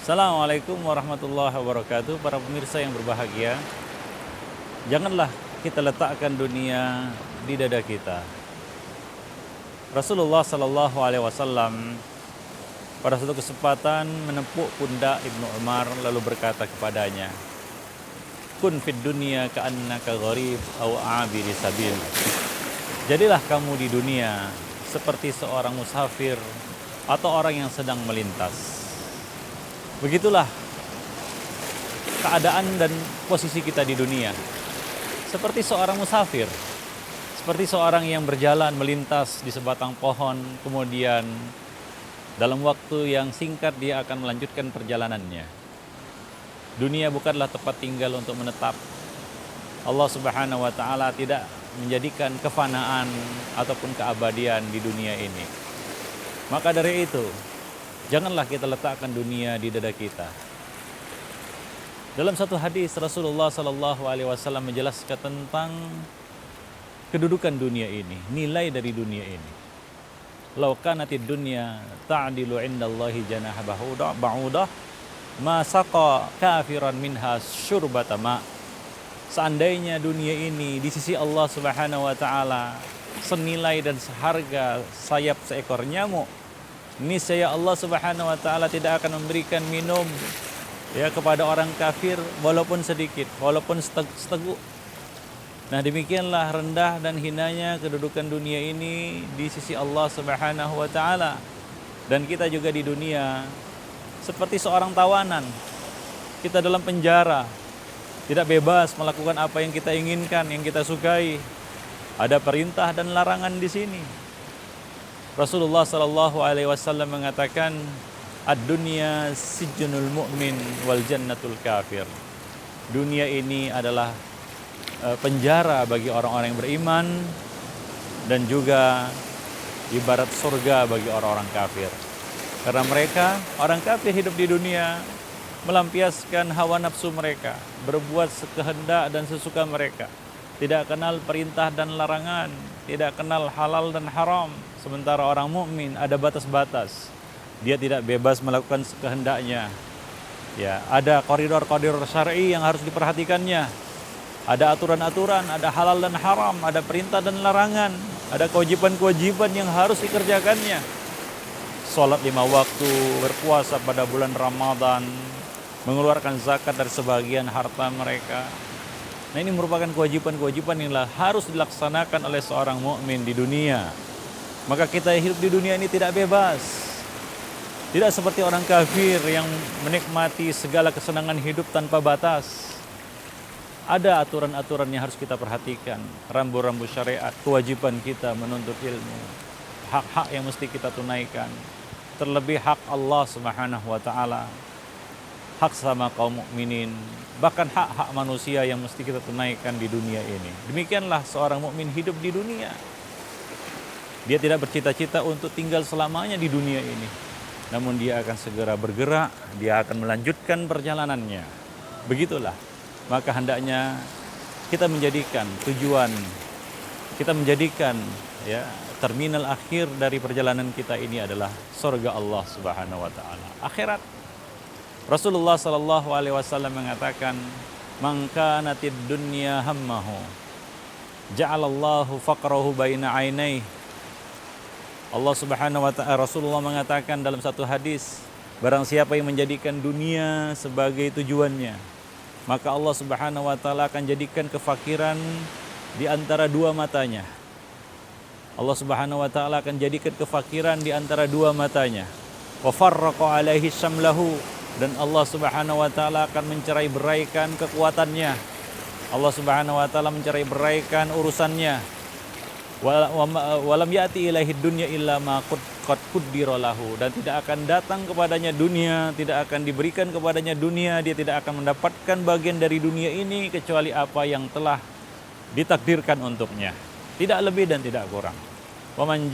Assalamualaikum warahmatullahi wabarakatuh. Para pemirsa yang berbahagia, janganlah kita letakkan dunia di dada kita. Rasulullah Sallallahu Alaihi Wasallam pada suatu kesempatan menepuk pundak Ibnu Umar lalu berkata kepadanya, "Kun fid dunya ka'annaka gharib aw abiri sabil." Jadilah kamu di dunia seperti seorang musafir atau orang yang sedang melintas. Begitulah keadaan dan posisi kita di dunia. Seperti seorang musafir, seperti seorang yang berjalan melintas di sebatang pohon, kemudian dalam waktu yang singkat dia akan melanjutkan perjalanannya. Dunia bukanlah tempat tinggal untuk menetap. Allah Subhanahu wa taala tidak menjadikan kefanaan ataupun keabadian di dunia ini. Maka dari itu, janganlah kita letakkan dunia di dada kita. Dalam satu hadis Rasulullah Sallallahu Alaihi Wasallam menjelaskan tentang kedudukan dunia ini, nilai dari dunia ini. Lau kanatid dunya ta'dilu indallahi janaha ba'udah ma saqa kafiran minha syurbata ma. Seandainya dunia ini di sisi Allah Subhanahu wa taala senilai dan seharga sayap seekor nyamuk, niscaya Allah Subhanahu wa taala tidak akan memberikan minum kepada orang kafir walaupun sedikit, walaupun seteguk. Nah, demikianlah rendah dan hinanya kedudukan dunia ini di sisi Allah Subhanahu wa taala. Dan kita juga di dunia seperti seorang tawanan. Kita dalam penjara, tidak bebas melakukan apa yang kita inginkan, yang kita sukai. Ada perintah dan larangan di sini. Rasulullah Sallallahu Alaihi Wasallam mengatakan, ad-dunya sijnul mu'min wal jannatul kafir. Dunia ini adalah penjara bagi orang-orang yang beriman dan juga ibarat surga bagi orang-orang kafir. Karena mereka, orang kafir hidup di dunia melampiaskan hawa nafsu mereka, berbuat sekehendak dan sesuka mereka. Tidak kenal perintah dan larangan, tidak kenal halal dan haram. Sementara orang mukmin ada batas-batas. Dia tidak bebas melakukan sekehendaknya. Ya, ada koridor-koridor syar'i yang harus diperhatikannya. Ada aturan-aturan, ada halal dan haram, ada perintah dan larangan, ada kewajiban-kewajiban yang harus dikerjakannya. Salat 5 waktu, berpuasa pada bulan Ramadan, mengeluarkan zakat dari sebagian harta mereka. Nah, ini merupakan kewajiban-kewajiban yang harus dilaksanakan oleh seorang mukmin di dunia. Maka kita hidup di dunia ini tidak bebas. Tidak seperti orang kafir yang menikmati segala kesenangan hidup tanpa batas. Ada aturan-aturan yang harus kita perhatikan. Rambu-rambu syariat, kewajiban kita menuntut ilmu. Hak-hak yang mesti kita tunaikan. Terlebih hak Allah Subhanahu wa taala. Hak sama kaum mukminin, bahkan hak-hak manusia yang mesti kita tunaikan di dunia ini. Demikianlah seorang mukmin hidup di dunia. Dia tidak bercita-cita untuk tinggal selamanya di dunia ini. Namun dia akan segera bergerak, dia akan melanjutkan perjalanannya. Begitulah. Maka hendaknya kita menjadikan tujuan, kita menjadikan terminal akhir dari perjalanan kita ini adalah surga Allah Subhanahu wa taala, akhirat. Rasulullah Sallallahu Alaihi Wasallam mengatakan, "Man kanatid dunya hammahu, ja'alallahu faqrahu baina ainaihi." Allah Subhanahu wa taala, Rasulullah mengatakan dalam satu hadis, barang siapa yang menjadikan dunia sebagai tujuannya, maka Allah Subhanahu wa taala akan jadikan kefakiran di antara dua matanya. Allah Subhanahu wa taala akan jadikan kefakiran di antara dua matanya. Wa farraqa alaihi syamlahu, dan Allah Subhanahu wa taala akan mencerai-beraikan kekuatannya. Allah Subhanahu wa taala mencerai-beraikan urusannya. Walam ya'ti ilaihi dunya illa ma qad qaddira lahu, dan tidak akan datang kepadanya dunia, tidak akan diberikan kepadanya dunia, dia tidak akan mendapatkan bagian dari dunia ini kecuali apa yang telah ditakdirkan untuknya. Tidak lebih dan tidak kurang. Wa man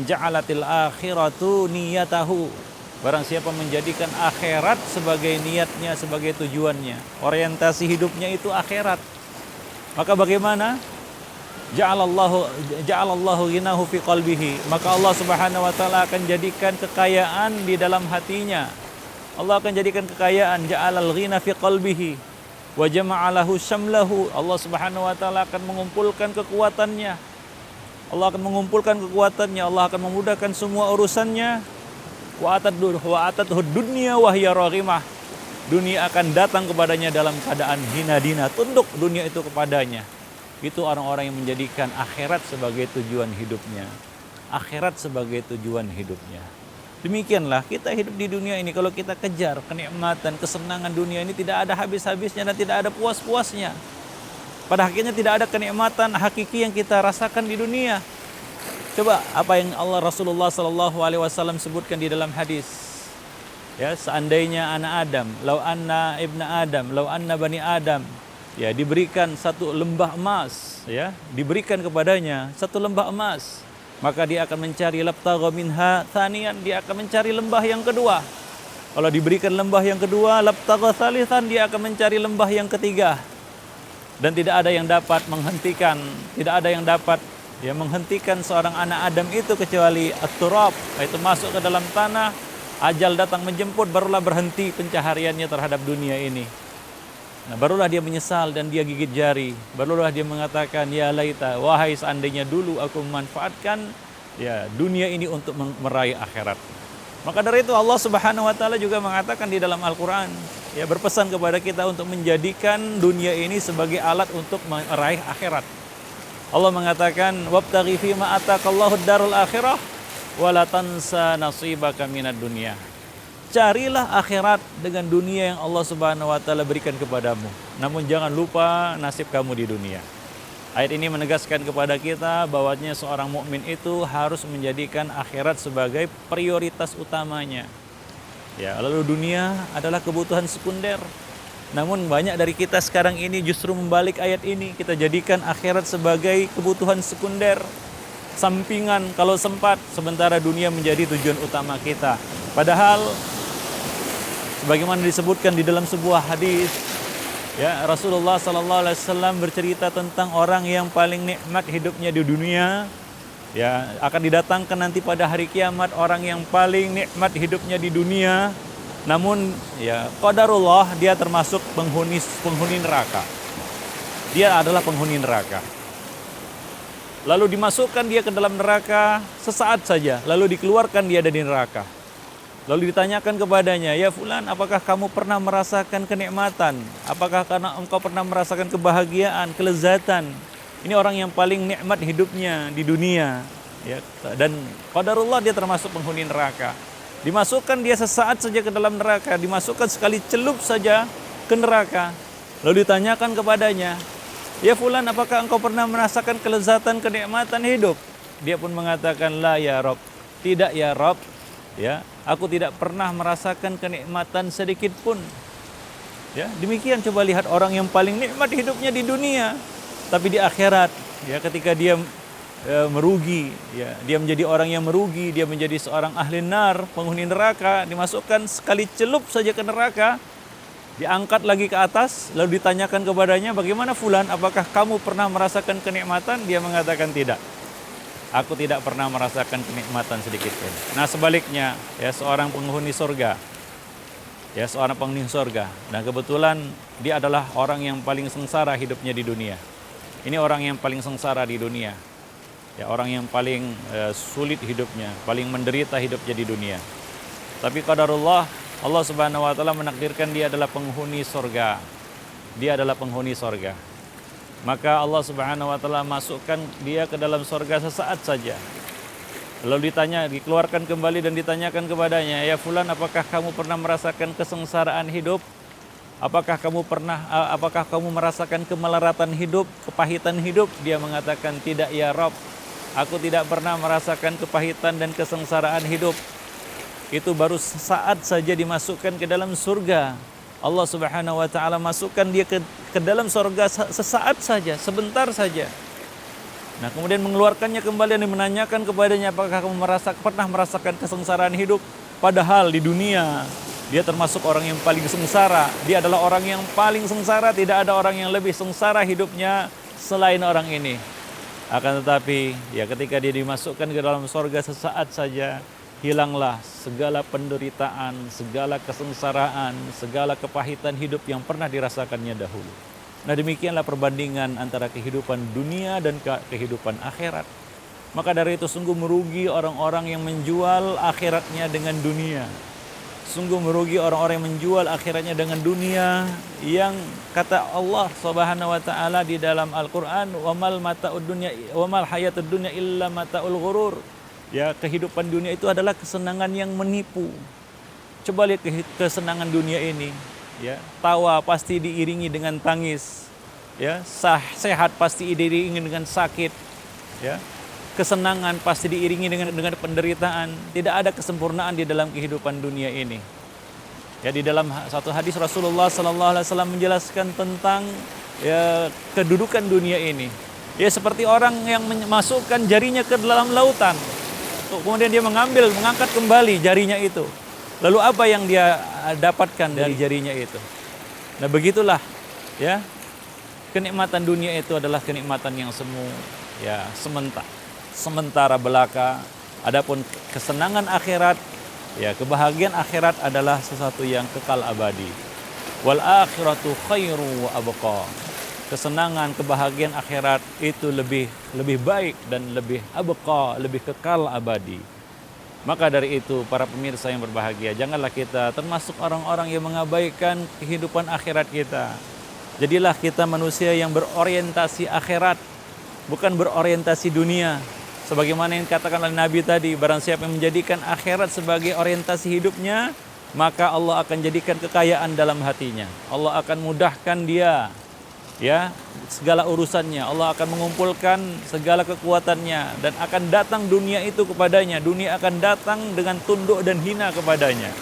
ja'alatil akhiratu niyatahu, barang siapa menjadikan akhirat sebagai niatnya, sebagai tujuannya, orientasi hidupnya itu akhirat, maka bagaimana? Ja'alallahu ghinahu fi qalbihi, maka Allah Subhanahu wa taala akan jadikan kekayaan di dalam hatinya. Allah akan jadikan kekayaan, ja'alal ghina fi qalbihi wa jama'alahu syamlahu. Allah Subhanahu wa taala akan mengumpulkan kekuatannya. Allah akan mengumpulkan kekuatannya, Allah akan memudahkan semua urusannya. Wa atadhu dunya wa hiya raghimah. Dunia akan datang kepadanya dalam keadaan hina dina, tunduk dunia itu kepadanya. Itu orang-orang yang menjadikan akhirat sebagai tujuan hidupnya. Akhirat sebagai tujuan hidupnya. Demikianlah kita hidup di dunia ini, kalau kita kejar kenikmatan, kesenangan dunia ini tidak ada habis-habisnya dan tidak ada puas-puasnya. Pada akhirnya tidak ada kenikmatan hakiki yang kita rasakan di dunia. Coba apa yang Rasulullah SAW sebutkan di dalam hadis. Ya, seandainya anak Adam, lau anna ibna Adam, lau anna bani Adam, ya diberikan satu lembah emas, ya diberikan kepadanya satu lembah emas, maka dia akan mencari labtagha minha thaniyan, dia akan mencari lembah yang kedua. Kalau diberikan lembah yang kedua, labtagha thalithan, dia akan mencari lembah yang ketiga. Dan tidak ada yang dapat menghentikan, menghentikan seorang anak Adam itu kecuali at-turab, yaitu masuk ke dalam tanah. Ajal datang menjemput, barulah berhenti pencahariannya terhadap dunia ini. Nah, barulah dia menyesal dan dia gigit jari. Barulah dia mengatakan, ya laita, wahai seandainya dulu aku memanfaatkan ya dunia ini untuk meraih akhirat. Maka dari itu Allah Subhanahu wa taala juga mengatakan di dalam Al-Qur'an, ya berpesan kepada kita untuk menjadikan dunia ini sebagai alat untuk meraih akhirat. Allah mengatakan, wabtaghi fima ataqallahu ad-darul akhirah wala tansa nasibaka minad dunya. Carilah akhirat dengan dunia yang Allah Subhanahu wa taala berikan kepadamu. Namun jangan lupa nasib kamu di dunia. Ayat ini menegaskan kepada kita bahwasanya seorang mukmin itu harus menjadikan akhirat sebagai prioritas utamanya. Ya, lalu dunia adalah kebutuhan sekunder. Namun banyak dari kita sekarang ini justru membalik ayat ini, kita jadikan akhirat sebagai kebutuhan sekunder, sampingan kalau sempat, sementara dunia menjadi tujuan utama kita. Padahal sebagaimana disebutkan di dalam sebuah hadis, ya Rasulullah SAW bercerita tentang orang yang paling nikmat hidupnya di dunia. Ya, akan didatangkan nanti pada hari kiamat orang yang paling nikmat hidupnya di dunia. Namun ya qadarullah, dia termasuk penghuni neraka. Dia adalah penghuni neraka. Lalu dimasukkan dia ke dalam neraka sesaat saja, lalu dikeluarkan dia dari neraka. Lalu ditanyakan kepadanya, ya fulan, apakah kamu pernah merasakan kenikmatan? Apakah karena engkau pernah merasakan kebahagiaan, kelezatan? Ini orang yang paling nikmat hidupnya di dunia. Ya, dan qadarullah dia termasuk penghuni neraka. Dimasukkan dia sesaat saja ke dalam neraka, dimasukkan sekali celup saja ke neraka. Lalu ditanyakan kepadanya, ya fulan, apakah engkau pernah merasakan kelezatan, kenikmatan hidup? Dia pun mengatakan, la ya Rob, tidak ya Rob. Ya, aku tidak pernah merasakan kenikmatan sedikit pun. Ya, demikian coba lihat orang yang paling nikmat hidupnya di dunia, tapi di akhirat, ya ketika dia merugi, ya dia menjadi orang yang merugi, dia menjadi seorang ahli nar, penghuni neraka, dimasukkan sekali celup saja ke neraka, diangkat lagi ke atas, lalu ditanyakan kepadanya, bagaimana fulan, apakah kamu pernah merasakan kenikmatan? Dia mengatakan tidak. Aku tidak pernah merasakan kenikmatan sedikit pun. Nah sebaliknya, ya seorang penghuni surga, ya seorang penghuni surga, dan kebetulan dia adalah orang yang paling sengsara hidupnya di dunia. Ini orang yang paling sengsara di dunia, ya orang yang paling sulit hidupnya, paling menderita hidupnya di dunia. Tapi qadarullah, Allah Subhanahu wa taala menakdirkan dia adalah penghuni surga. Dia adalah penghuni surga. Maka Allah Subhanahu wa taala masukkan dia ke dalam surga sesaat saja. Lalu dikeluarkan kembali dan ditanyakan kepadanya, ya fulan, apakah kamu pernah merasakan kesengsaraan hidup? Apakah kamu merasakan kemelaratan hidup, kepahitan hidup? Dia mengatakan, tidak ya Rob. Aku tidak pernah merasakan kepahitan dan kesengsaraan hidup. Itu baru sesaat saja dimasukkan ke dalam surga. Allah Subhanahu wa taala masukkan dia ke dalam surga sesaat saja, sebentar saja. Nah, kemudian mengeluarkannya kembali dan menanyakan kepadanya, apakah kamu pernah merasakan kesengsaraan hidup? Padahal di dunia dia termasuk orang yang paling sengsara. Dia adalah orang yang paling sengsara, tidak ada orang yang lebih sengsara hidupnya selain orang ini. Akan tetapi, ya ketika dia dimasukkan ke dalam surga sesaat saja, hilanglah segala penderitaan, segala kesengsaraan, segala kepahitan hidup yang pernah dirasakannya dahulu. Nah, demikianlah perbandingan antara kehidupan dunia dan kehidupan akhirat. Maka dari itu sungguh merugi orang-orang yang menjual akhiratnya dengan dunia. Sungguh merugi orang-orang yang menjual akhiratnya dengan dunia, yang kata Allah Subhanahu wa taala di dalam Al-Qur'an, "Wamal mata'ud dunya wamal hayatud dunya illa mata'ul ghurur." Ya, kehidupan dunia itu adalah kesenangan yang menipu. Coba lihat kesenangan dunia ini, ya. Tawa pasti diiringi dengan tangis, ya. Sehat pasti diiringi dengan sakit, ya. Kesenangan pasti diiringi dengan penderitaan. Tidak ada kesempurnaan di dalam kehidupan dunia ini. Ya, di dalam satu hadis Rasulullah sallallahu alaihi wasallam menjelaskan tentang ya kedudukan dunia ini. Ya, seperti orang yang memasukkan jarinya ke dalam lautan. Kemudian dia mengangkat kembali jarinya itu. Lalu apa yang dia dapatkan dari jarinya itu? Nah, begitulah ya. Kenikmatan dunia itu adalah kenikmatan yang semu, ya, sementara belaka. Adapun kesenangan akhirat, ya, kebahagiaan akhirat adalah sesuatu yang kekal abadi. Wal akhiratu khairu wa abqa. Kesenangan, kebahagiaan akhirat itu lebih baik dan lebih abqa, lebih kekal abadi. Maka dari itu para pemirsa yang berbahagia, janganlah kita termasuk orang-orang yang mengabaikan kehidupan akhirat kita. Jadilah kita manusia yang berorientasi akhirat, bukan berorientasi dunia. Sebagaimana yang dikatakan oleh Nabi tadi, barang siapa yang menjadikan akhirat sebagai orientasi hidupnya, maka Allah akan jadikan kekayaan dalam hatinya. Allah akan mudahkan dia, ya, segala urusannya. Allah akan mengumpulkan segala kekuatannya dan akan datang dunia itu kepadanya. Dunia akan datang dengan tunduk dan hina kepadanya.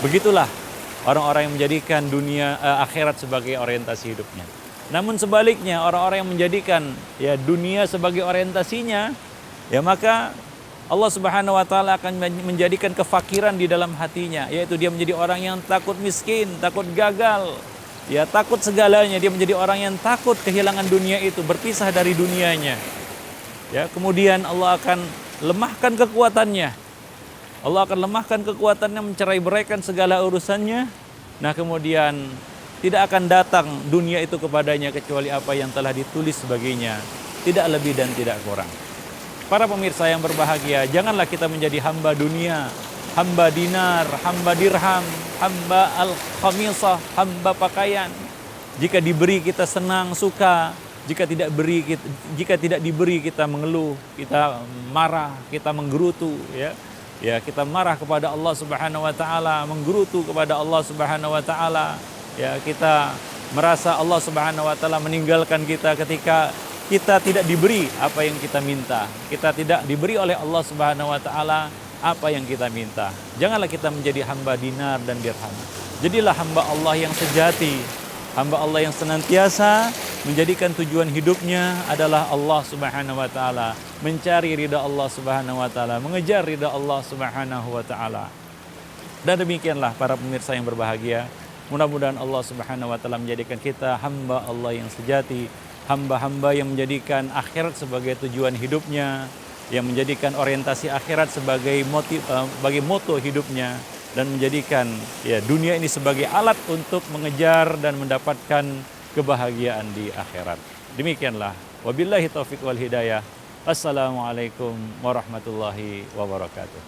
Begitulah orang-orang yang menjadikan akhirat sebagai orientasi hidupnya. Namun sebaliknya, orang-orang yang menjadikan ya dunia sebagai orientasinya, ya, maka Allah Subhanahu wa taala akan menjadikan kefakiran di dalam hatinya, yaitu dia menjadi orang yang takut miskin, takut gagal, ya, takut segalanya. Dia menjadi orang yang takut kehilangan dunia itu, berpisah dari dunianya. Ya, kemudian Allah akan lemahkan kekuatannya. Allah akan lemahkan kekuatannya, mencerai-beraikan segala urusannya. Nah, kemudian tidak akan datang dunia itu kepadanya kecuali apa yang telah ditulis baginya, tidak lebih dan tidak kurang. Para pemirsa yang berbahagia, janganlah kita menjadi hamba dunia, hamba dinar, hamba dirham, hamba al-khamisah, hamba pakaian. Jika diberi kita senang, suka. Jika tidak diberi kita mengeluh, kita marah, kita menggerutu, ya. Ya, kita marah kepada Allah Subhanahu wa taala, menggerutu kepada Allah Subhanahu wa taala. Ya, kita merasa Allah Subhanahu wa taala meninggalkan kita ketika kita tidak diberi apa yang kita minta. Kita tidak diberi oleh Allah Subhanahu wa taala apa yang kita minta. Janganlah kita menjadi hamba dinar dan dirham. Jadilah hamba Allah yang sejati, hamba Allah yang senantiasa menjadikan tujuan hidupnya adalah Allah Subhanahu wa taala, mencari ridha Allah Subhanahu wa taala, mengejar ridha Allah Subhanahu wa taala. Dan demikianlah para pemirsa yang berbahagia, mudah-mudahan Allah Subhanahu wa taala menjadikan kita hamba Allah yang sejati, hamba-hamba yang menjadikan akhirat sebagai tujuan hidupnya, yang menjadikan orientasi akhirat sebagai moto hidupnya, dan menjadikan ya dunia ini sebagai alat untuk mengejar dan mendapatkan kebahagiaan di akhirat. Demikianlah. Wabillahi taufiq wal hidayah. Assalamualaikum warahmatullahi wabarakatuh.